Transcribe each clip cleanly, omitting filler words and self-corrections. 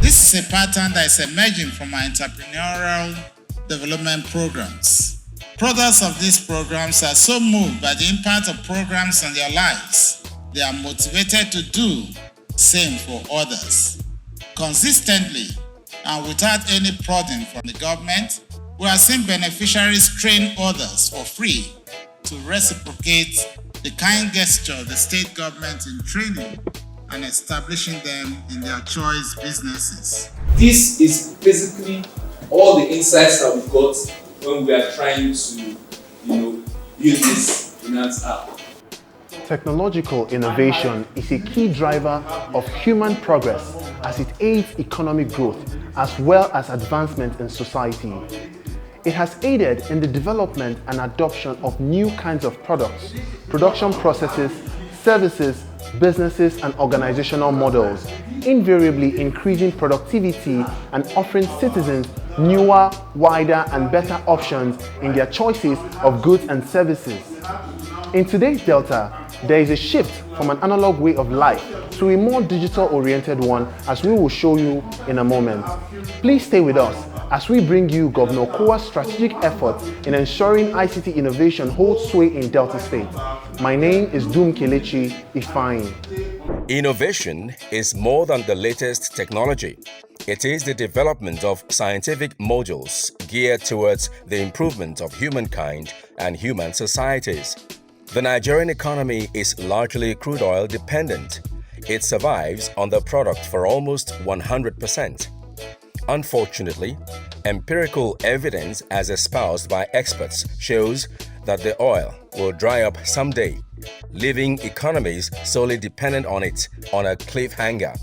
This is a pattern that is emerging from our entrepreneurial development programs. Products of these programs are so moved by the impact of programs on their lives, they are motivated to do same for others. Consistently and without any prodding from the government, we are seeing beneficiaries train others for free to reciprocate the kind gesture of the state government in training and establishing them in their choice businesses. This is basically all the insights that we've got when we are trying to, build this finance app. Technological innovation is a key driver of human progress as it aids economic growth as well as advancement in society. It has aided in the development and adoption of new kinds of products, production processes, services, businesses and organizational models, invariably increasing productivity and offering citizens newer, wider and better options in their choices of goods and services. In today's Delta, there is a shift from an analog way of life to a more digital-oriented one, as we will show you in a moment. Please stay with us as we bring you Governor Okowa'S strategic efforts in ensuring ICT innovation holds sway in Delta State. My name is Dum Kelechi Ifeanyi. Innovation is more than the latest technology. It is the development of scientific modules geared towards the improvement of humankind and human societies. The Nigerian economy is largely crude oil dependent. It survives on the product for almost 100%. Unfortunately, empirical evidence as espoused by experts shows that the oil will dry up someday, leaving economies solely dependent on it on a cliffhanger.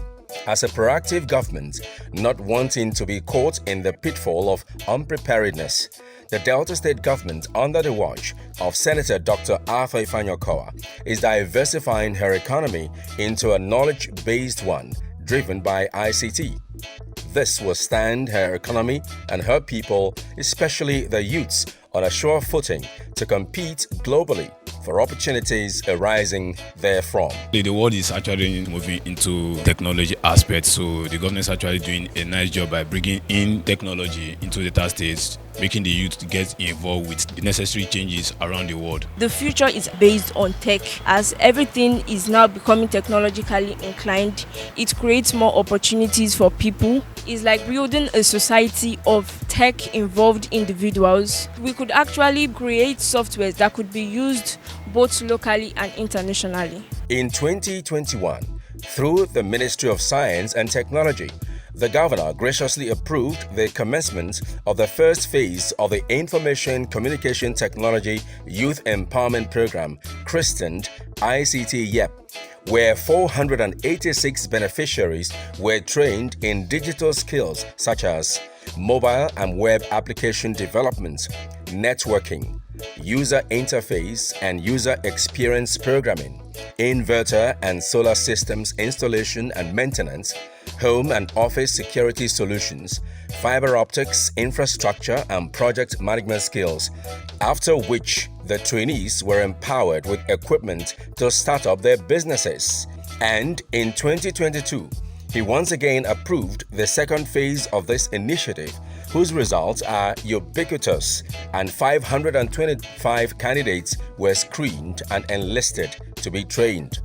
As a proactive government, not wanting to be caught in the pitfall of unpreparedness, the Delta State government, under the watch of Senator Dr. Arthur Ifeanyi Okowa, is diversifying her economy into a knowledge-based one driven by ICT. This will stand her economy and her people, especially the youths, on a sure footing to compete globally for opportunities arising therefrom. The world is actually moving into technology aspects, so the government is actually doing a nice job by bringing in technology into the Delta states, making the youth get involved with the necessary changes around the world. The future is based on tech. As everything is now becoming technologically inclined, it creates more opportunities for people. It's like building a society of tech-involved individuals. We could actually create software that could be used both locally and internationally. In 2021, through the Ministry of Science and Technology, the governor graciously approved the commencement of the first phase of the Information Communication Technology Youth Empowerment Program, christened ICT YEP, where 486 beneficiaries were trained in digital skills such as mobile and web application development, networking, user interface and user experience programming, inverter and solar systems installation and maintenance, home and office security solutions, fiber optics, infrastructure and project management skills, after which the trainees were empowered with equipment to start up their businesses. And in 2022, he once again approved the second phase of this initiative, whose results are ubiquitous, and 525 candidates were screened and enlisted to be trained.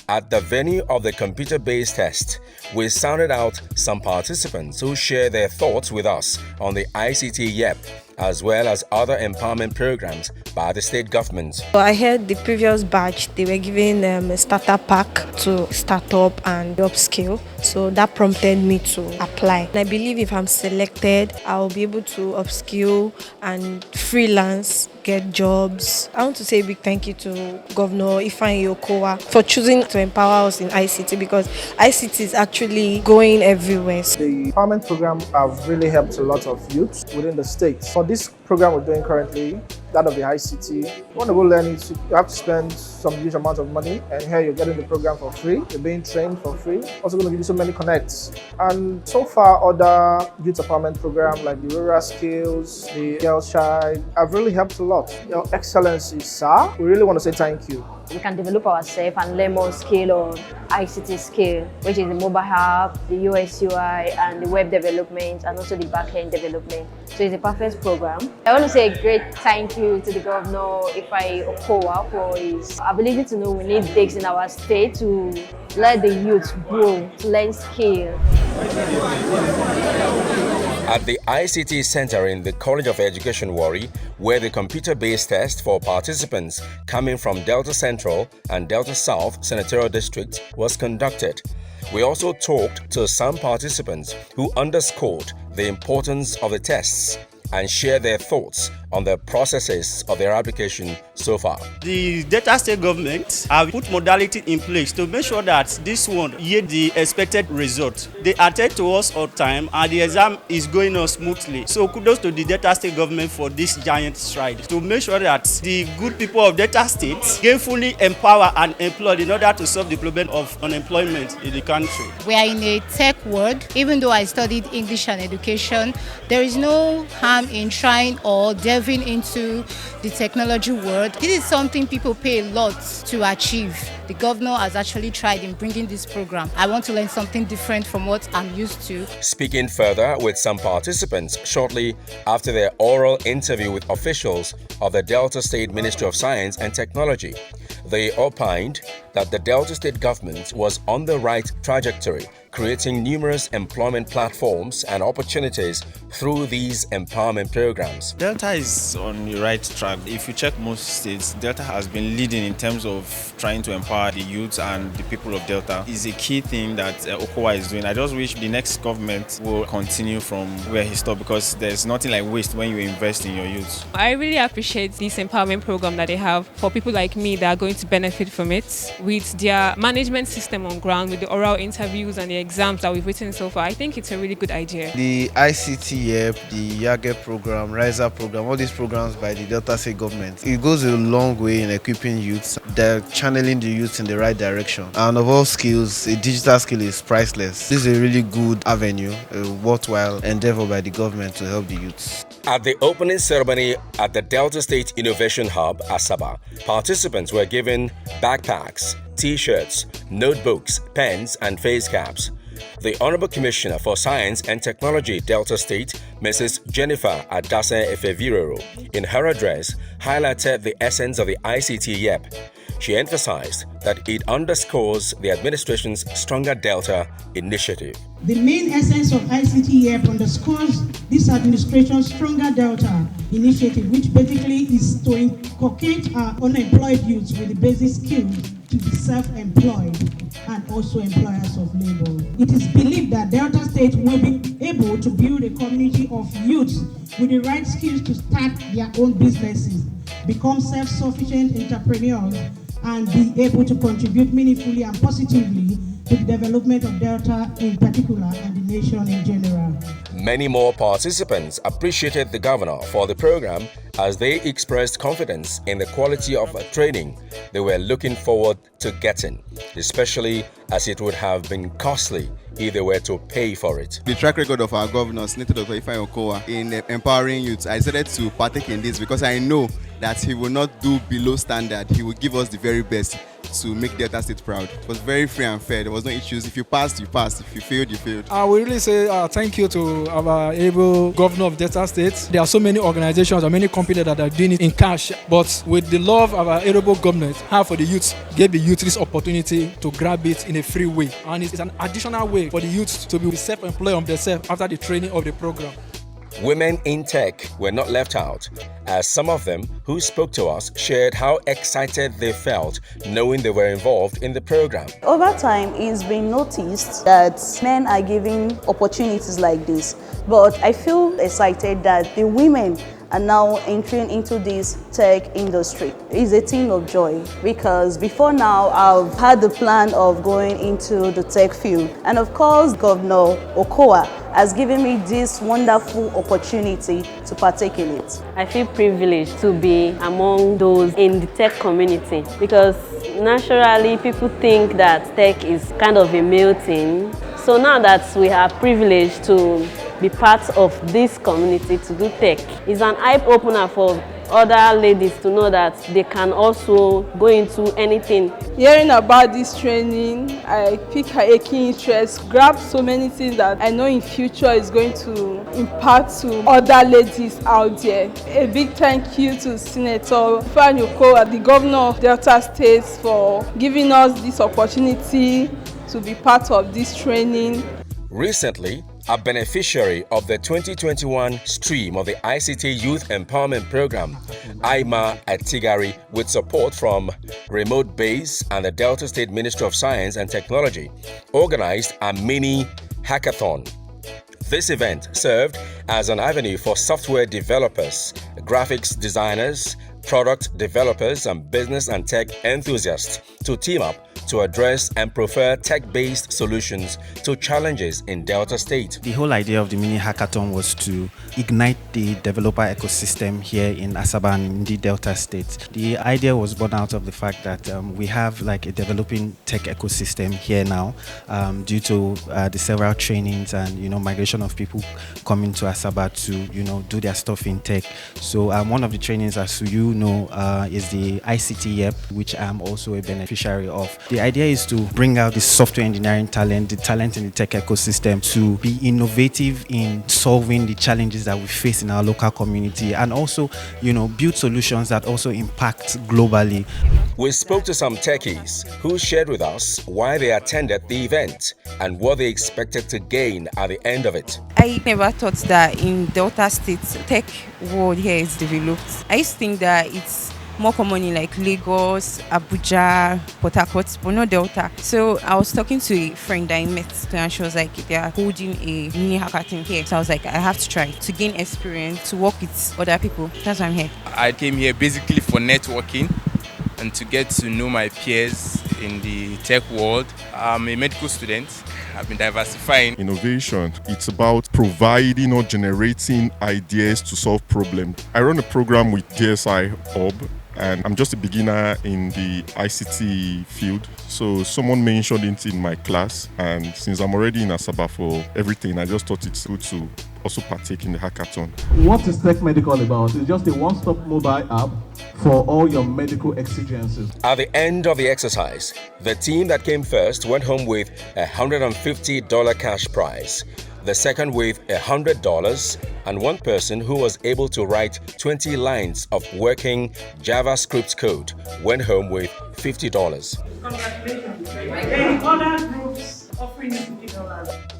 At the venue of the computer-based test, we sounded out some participants who share their thoughts with us on the ICT YEP, as well as other empowerment programs by the state government. I heard the previous batch, they were giving a starter pack to start up and upskill. So that prompted me to apply. And I believe if I'm selected, I'll be able to upskill and freelance, get jobs. I want to say a big thank you to Governor Ifeanyi Okowa for choosing to empower us in ICT, because ICT is actually going everywhere. The empowerment program have really helped a lot of youths within the state. For this program we're doing currently, that of the ICT. You want to go learn it, you have to spend some huge amount of money, and here you're getting the program for free. You're being trained for free. Also going to give you so many connects. And so far, other youth empowerment programs like the Rural Skills, the Girls Child have really helped a lot. Your Excellency, sir, we really want to say thank you. We can develop ourselves and learn more skill on ICT skill, which is the mobile app, the UX UI, and the web development, and also the back-end development. So it's a perfect program. I want to say a great thank you to the Governor Okowa'S for his ability to know we need gigs in our state to let the youth grow, to learn skill. At the ICT Center in the College of Education Warri, where the computer-based test for participants coming from Delta Central and Delta South Senatorial District was conducted. We also talked to some participants who underscored the importance of the tests and shared their thoughts on the processes of their application so far. The Delta State government have put modality in place to make sure that this one yield the expected result. They attend to us on time and the exam is going on smoothly. So kudos to the Delta State government for this giant stride to make sure that the good people of Delta State gainfully empowered and employed in order to solve the problem of unemployment in the country. We are in a tech world. Even though I studied English and education, there is no harm in trying or delving into the technology world. This is something people pay a lot to achieve. The governor has actually tried in bringing this program. I want to learn something different from what I'm used to. Speaking further with some participants shortly after their oral interview with officials of the Delta State Ministry of Science and Technology, they opined that the Delta State government was on the right trajectory, creating numerous employment platforms and opportunities through these empowerment programs. Delta is on the right track. If you check most states, Delta has been leading in terms of trying to empower the youth and the people of Delta. It's a key thing that Okowa'S is doing. I just wish the next government will continue from where he stopped, because there's nothing like waste when you invest in your youth. I really appreciate this empowerment program that they have for people like me that are going to benefit from it. With their management system on ground, with the oral interviews and the exams that we've written so far, I think it's a really good idea. The ICT app, the YAGE program, RISER program, all these programs by the Delta State government, it goes a long way in equipping youths. They're channeling the youth in the right direction. And of all skills, a digital skill is priceless. This is a really good avenue, a worthwhile endeavor by the government to help the youths. At the opening ceremony at the Delta State Innovation Hub, Asaba, participants were given backpacks, t-shirts, notebooks, pens, and face caps. The Honorable Commissioner for Science and Technology, Delta State, Mrs. Jennifer Adase Efeviroro, in her address, highlighted the essence of the ICT YEP. She emphasized that it underscores the administration's Stronger Delta initiative. The main essence of ICT YEP underscores this administration's Stronger Delta initiative, which basically is to inculcate our unemployed youths with the basic skills to be self-employed and also employers of labor. It is believed that Delta State will be able to build a community of youths with the right skills to start their own businesses, become self-sufficient entrepreneurs, and be able to contribute meaningfully and positively to the development of Delta in particular and the nation in general. Many more participants appreciated the governor for the program as they expressed confidence in the quality of training they were looking forward to getting, especially as it would have been costly if they were to pay for it. The track record of our governor, Senator Dr. Ifeanyi Okowa, in empowering youth, I decided to partake in this because I know that he will not do below standard. He will give us the very best to make Delta State proud. It was very free and fair. There was no issues. If you passed, you passed. If you failed, you failed. I will really say thank you to our able governor of Delta State. There are so many organizations and many companies that are doing it in cash, but with the love of our able government, have for the youth, gave the youth this opportunity to grab it in a free way. And it's an additional way for the youth to be self-employed on themselves after the training of the program. Women in tech were not left out, as some of them who spoke to us shared how excited they felt knowing they were involved in the program. Over time, it's been noticed that men are given opportunities like this, but I feel excited that the women are now entering into this tech industry. It's a thing of joy because before now I've had the plan of going into the tech field, and of course Governor Okowa'S has given me this wonderful opportunity to partake in it. I feel privileged to be among those in the tech community because naturally people think that tech is kind of a male thing. So now that we are privileged to be part of this community to do tech, it's an eye-opener for other ladies to know that they can also go into anything. Hearing about this training, I pick a keen interest, grab so many things that I know in future is going to impact to other ladies out there. A big thank you to Senator Okowa'S, the governor of Delta State, for giving us this opportunity to be part of this training. Recently, a beneficiary of the 2021 stream of the ICT Youth Empowerment Program, Aima Atigari, with support from Remote Base and the Delta State Ministry of Science and Technology, organized a mini hackathon. This event served as an avenue for software developers, graphics designers, product developers, and business and tech enthusiasts to team up to address and prefer tech-based solutions to challenges in Delta State. The whole idea of the mini hackathon was to ignite the developer ecosystem here in Asaba and in the Delta State. The idea was born out of the fact that we have like a developing tech ecosystem here now due to the several trainings and migration of people coming to Asaba to do their stuff in tech. So one of the trainings, as you know, is the ICT YEP, which I'm also a beneficiary of. The idea is to bring out the software engineering talent, the talent in the tech ecosystem, to be innovative in solving the challenges that we face in our local community, and also, build solutions that also impact globally. We spoke to some techies who shared with us why they attended the event and what they expected to gain at the end of it. I never thought that in Delta State, tech world here is developed. I used to think that it's more common in like Lagos, Abuja, Port Harcourt, but not Delta. So I was talking to a friend that I met and she was like, they are holding a mini hackathon here. So I was like, I have to try to gain experience, to work with other people. That's why I'm here. I came here basically for networking and to get to know my peers in the tech world. I'm a medical student. I've been diversifying. Innovation, it's about providing or generating ideas to solve problems. I run a program with DSI Hub, and I'm just a beginner in the ICT field. So someone mentioned it in my class, and since I'm already in Asaba for everything, I just thought it's good to also partake in the hackathon. What is Tech Medical about? It's just a one-stop mobile app for all your medical exigencies. At the end of the exercise, the team that came first went home with a $150 cash prize, the second with $100, and one person who was able to write 20 lines of working JavaScript code went home with $50. Congratulations. Then other groups offering $50.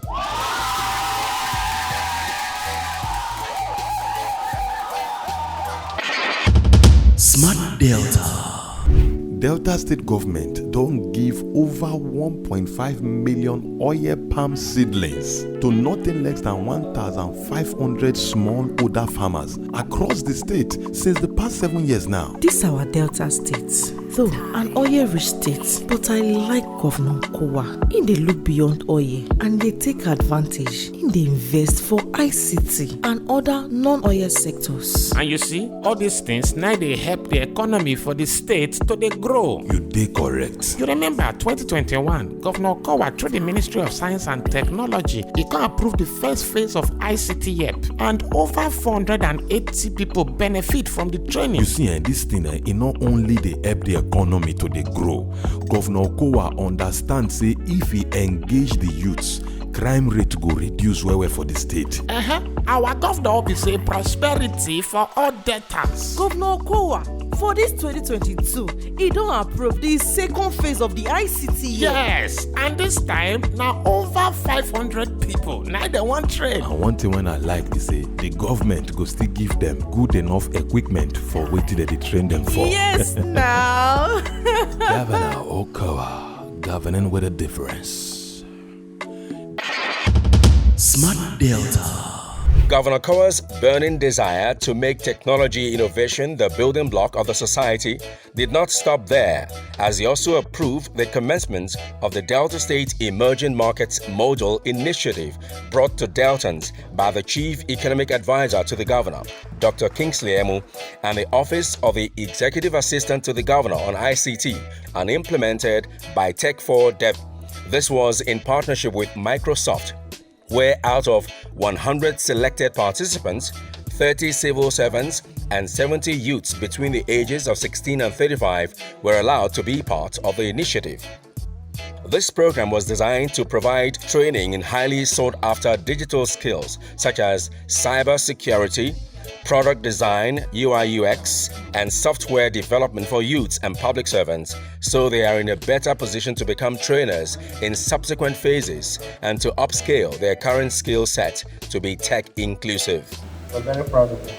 Smart Delta. Delta State government don't give over 1.5 million oil palm seedlings to nothing less than 1,500 smallholder farmers across the state since the past 7 years now. This our Delta State, though an oil-rich state, but I like Governor Okowa'S. In they look beyond oil and they take advantage. In they invest for ICT and other non-oil sectors. And you see, all these things now they help the economy for the state to they grow. You did correct. You remember 2021, Governor Okowa'S through the Ministry of Science and Technology, he can approve the first phase of ICT YEP, and over 480 people benefit from the training. You see, this thing, it not only they help the economy to they grow. Governor Okowa'S understands say if he engage the youths, crime rate go reduce well for the state. Our governor will say prosperity for all debtors. Governor Okowa'S, for this 2022, he don't approve the second phase of the ICT. Yes, and this time now over 500 people. Now they want train. And one thing when I like is say the government go still give them good enough equipment for waiting that they train them for. Yes, now. Governor Okowa'S, governing with a difference. Smart Delta. Governor Okowa'S burning desire to make technology innovation the building block of the society did not stop there, as he also approved the commencement of the Delta State Emerging Markets Model Initiative brought to Deltans by the Chief Economic Advisor to the Governor, Dr. Kingsley Emu, and the Office of the Executive Assistant to the Governor on ICT, and implemented by Tech4Dev. This was in partnership with Microsoft, where out of 100 selected participants, 30 civil servants and 70 youths between the ages of 16 and 35 were allowed to be part of the initiative. This program was designed to provide training in highly sought-after digital skills such as cyber security, product design, UI/UX, and software development for youths and public servants, so they are in a better position to become trainers in subsequent phases and to upscale their current skill set to be tech-inclusive. We're very proud of you.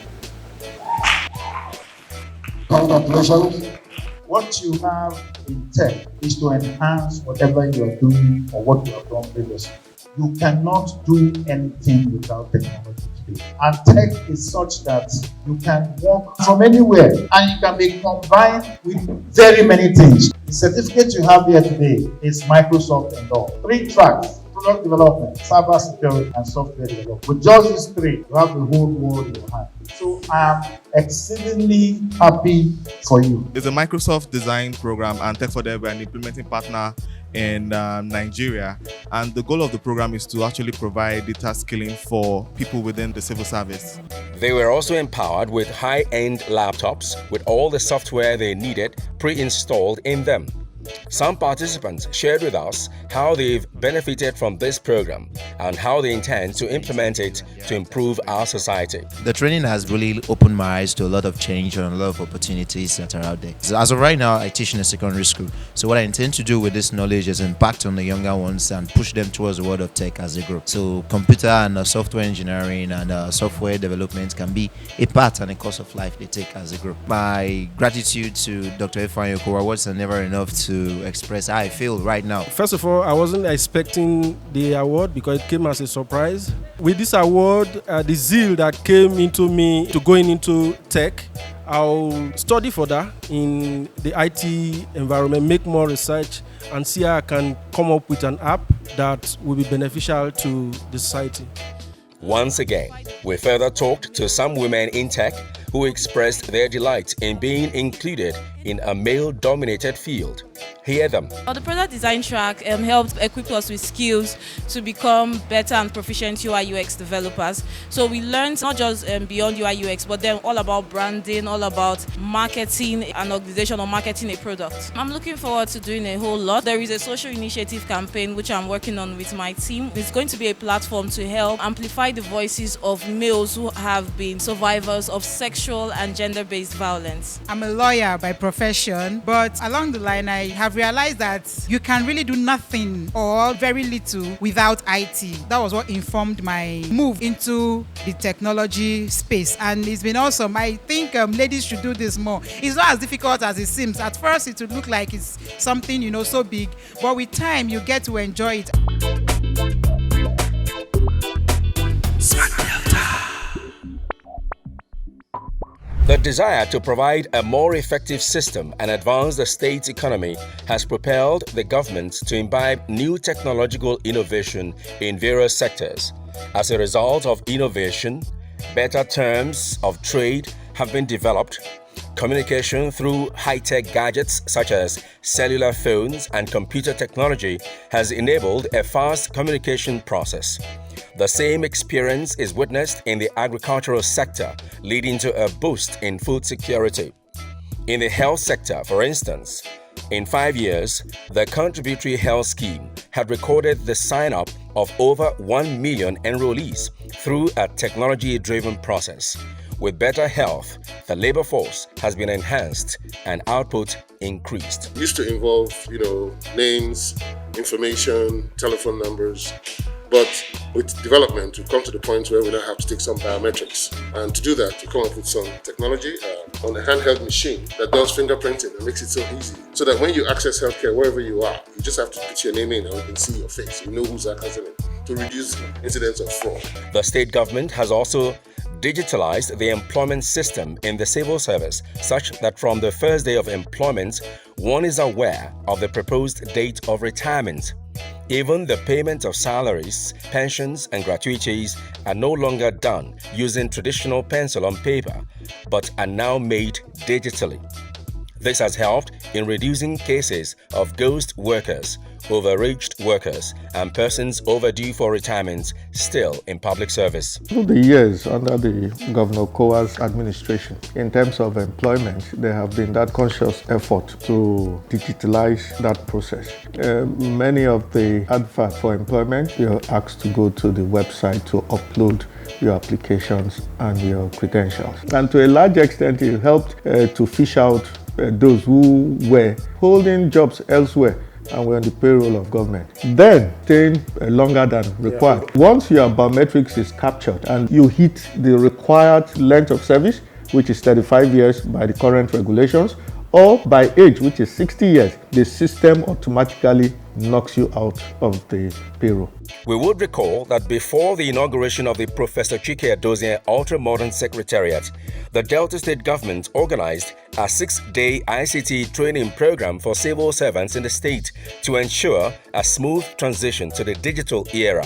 Congratulations. What you have in tech is to enhance whatever you are doing or what you have done previously. You cannot do anything without technology today. And tech is such that you can work from anywhere and you can be combined with very many things. The certificate you have here today is Microsoft endorsed. 3 tracks: product development, cyber security, and software development. With just these 3, you have the whole world in your hand. So I am exceedingly happy for you. It's a Microsoft design program, and Tech4Dev, we're an implementing partner in Nigeria, and the goal of the program is to actually provide data skilling for people within the civil service. They were also empowered with high-end laptops with all the software they needed pre-installed in them. Some participants shared with us how they've benefited from this program and how they intend to implement it to improve our society. The training has really opened my eyes to a lot of change and a lot of opportunities that are out there. So as of right now, I teach in a secondary school. So what I intend to do with this knowledge is impact on the younger ones and push them towards the world of tech as they grow. So computer and software engineering and software development can be a part and a course of life they take as they grow. My gratitude to Dr. Okowa'S, words are never enough to express how I feel right now. First of all, I wasn't expecting the award because it came as a surprise. With this award, the zeal that came into me to going into tech, I'll study further in the IT environment, make more research, and see how I can come up with an app that will be beneficial to the society. Once again, we further talked to some women in tech who expressed their delight in being included in a male-dominated field. Hear them. The product design track helped equip us with skills to become better and proficient UI/UX developers. So we learned not just beyond UI/UX, but then all about branding, all about marketing an organization or marketing a product. I'm looking forward to doing a whole lot. There is a social initiative campaign which I'm working on with my team. It's going to be a platform to help amplify the voices of males who have been survivors of sexual and gender-based violence. I'm a lawyer by profession, but along the line I have realized that you can really do nothing or very little without IT. That was what informed my move into the technology space, and it's been awesome. I think ladies should do this more. It's not as difficult as it seems. At first it would look like it's something, so big, but with time you get to enjoy it. The desire to provide a more effective system and advance the state's economy has propelled the government to imbibe new technological innovation in various sectors. As a result of innovation, better terms of trade have been developed. Communication through high-tech gadgets such as cellular phones and computer technology has enabled a fast communication process. The same experience is witnessed in the agricultural sector, leading to a boost in food security. In the health sector, for instance, in 5 years, the Contributory Health Scheme had recorded the sign-up of over 1 million enrollees through a technology-driven process. With better health, the labor force has been enhanced and output increased. It used to involve, names, information, telephone numbers. But with development, we've come to the point where we now have to take some biometrics. And to do that, we come up with some technology on a handheld machine that does fingerprinting and makes it so easy. So that when you access healthcare wherever you are, you just have to put your name in and we can see your face. You know who's accessing it. to reduce incidents of fraud. The state government has also digitalized the employment system in the civil service such that from the first day of employment, one is aware of the proposed date of retirement. Even the payment of salaries, pensions, and gratuities are no longer done using traditional pencil on paper, but are now made digitally. This has helped in reducing cases of ghost workers, overaged workers, and persons overdue for retirement still in public service. Through the years under the Governor Okowa'S administration, in terms of employment, there have been that conscious effort to digitalize that process. Many of the adverts for employment, you're asked to go to the website to upload your applications and your credentials. And to a large extent, it helped to fish out those who were holding jobs elsewhere and were on the payroll of government, then staying longer than required. Once your biometrics is captured and you hit the required length of service, which is 35 years by the current regulations, or by age, which is 60 years, the system automatically knocks you out of the payroll. We would recall that before the inauguration of the Professor Chike Adozie Ultra-Modern Secretariat, the Delta State government organized a 6-day ICT training program for civil servants in the state to ensure a smooth transition to the digital era,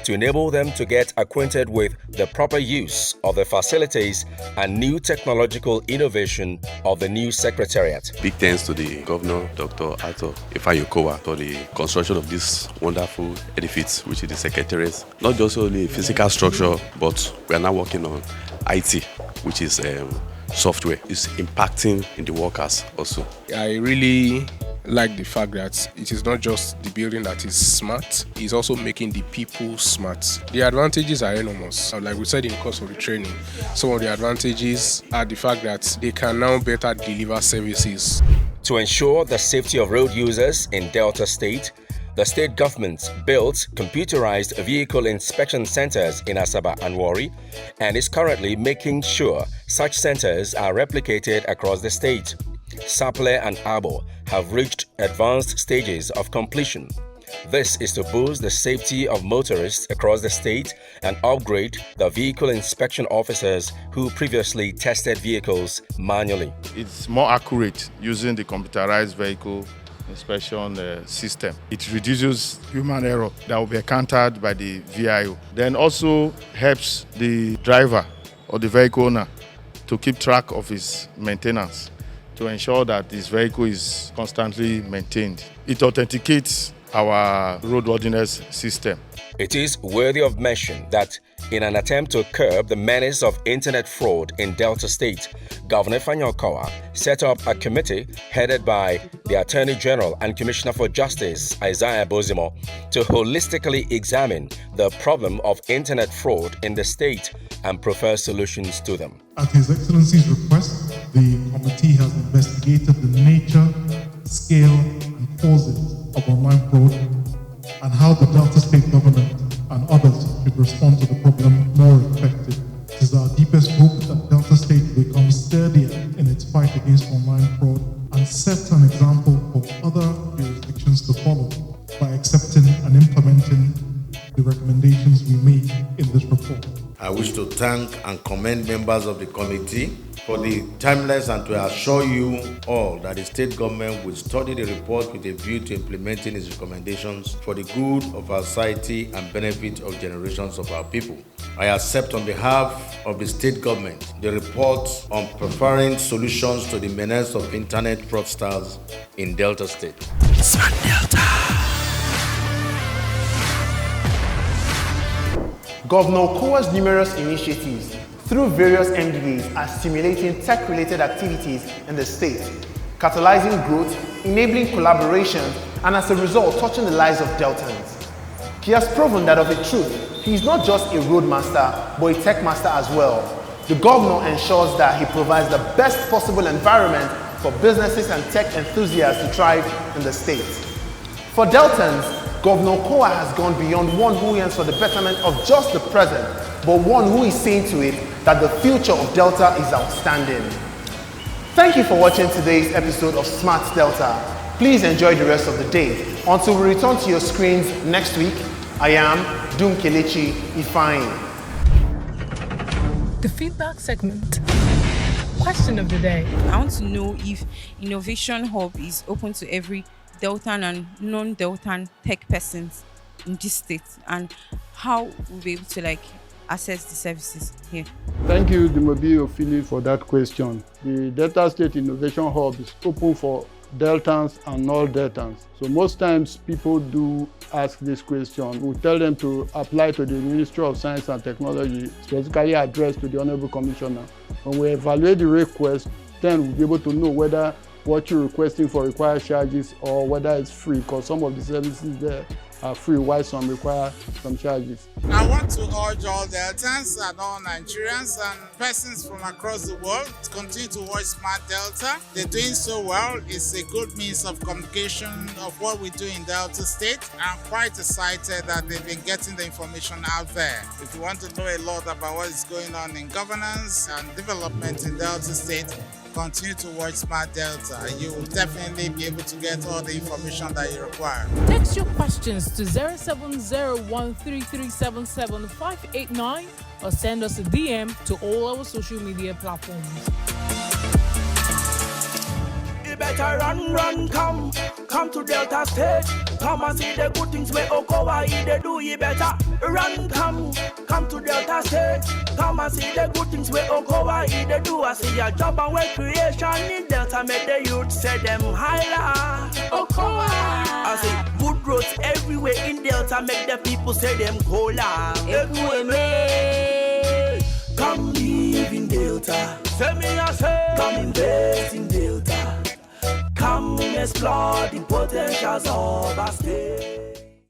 to enable them to get acquainted with the proper use of the facilities and new technological innovation of the new secretariat. Big thanks to the Governor, Dr. Ato Okowa, for the construction of this wonderful edifice, which is the secretariat. Not just only physical structure, but we are now working on IT, which is software. It's impacting in the workers also. I really like the fact that it is not just the building that is smart, it's also making the people smart. The advantages are enormous. Like we said in the course of the training, some of the advantages are the fact that they can now better deliver services. To ensure the safety of road users in Delta State, the state government built computerized vehicle inspection centers in Asaba and Warri and is currently making sure such centers are replicated across the state. Saple and Abo have reached advanced stages of completion. This is to boost the safety of motorists across the state and upgrade the vehicle inspection officers who previously tested vehicles manually. It's more accurate using the computerized vehicle inspection system. It reduces human error that will be encountered by the VIO. Then also helps the driver or the vehicle owner to keep track of his maintenance, to ensure that his vehicle is constantly maintained. It authenticates our roadworthiness system. It is worthy of mention that in an attempt to curb the menace of internet fraud in Delta State, Governor Okowa set up a committee headed by the Attorney General and Commissioner for Justice, Isaiah Bozimo, to holistically examine the problem of internet fraud in the state and propose solutions to them. At His Excellency's request, the committee has investigated the nature, scale, and causes of online fraud and how the Delta State government and others should respond to the problem more effectively. It is our deepest hope that Delta State will become sturdier in its fight against online fraud and set an example for other jurisdictions to follow by accepting and implementing the recommendations we make in this report. I wish to thank and commend members of the committee for the timeless and to assure you all that the state government will study the report with a view to implementing its recommendations for the good of our society and benefit of generations of our people. I accept on behalf of the state government the report on preferring solutions to the menace of internet fraudsters in Delta State. Smart Delta. Governor Okowa'S numerous initiatives through various MDAs are stimulating tech-related activities in the state, catalyzing growth, enabling collaboration, and as a result, touching the lives of Deltans. He has proven that of a truth, he is not just a roadmaster, but a tech master as well. The governor ensures that he provides the best possible environment for businesses and tech enthusiasts to thrive in the state. For Deltans, Governor Okowa has gone beyond one who yearns for the betterment of just the present, but one who is seeing to it that the future of Delta is outstanding. Thank you for watching today's episode of Smart Delta. Please enjoy the rest of the day. Until we return to your screens next week, I am Dumkelechi Ifeanyi. The feedback segment. Question of the day. I want to know if Innovation Hub is open to every Deltan and non-Deltan tech persons in this state, and how we'll be able to access the services here. Thank you, Dumobi Ofili, for that question. The Delta State Innovation Hub is open for Deltans and non-Deltans. So most times people do ask this question. We tell them to apply to the Ministry of Science and Technology, specifically addressed to the Honorable Commissioner. When we evaluate the request, then we'll be able to know whether what you're requesting for requires charges or whether it's free, because some of the services there are free while some require some charges. I want to urge all Deltans and all Nigerians and persons from across the world to continue to watch Smart Delta. They're doing so well. It's a good means of communication of what we do in Delta State. I'm quite excited that they've been getting the information out there. If you want to know a lot about what is going on in governance and development in Delta State, continue to watch Smart Delta. You will definitely be able to get all the information that you require. Text your questions to 07013337759 or send us a DM to all our social media platforms. You better run, come to Delta State. Come and see the good things where Okowa'S they do. You better run, come to Delta State. Come and see the good things where Okowa'S they do. I see your job and work creation in Delta make the youth say them highlight. Okowa'S. I see good roads everywhere in Delta make the people say them cola. Come live in Delta. Say me I say, come invest in Delta. Come explore the potentials of our state.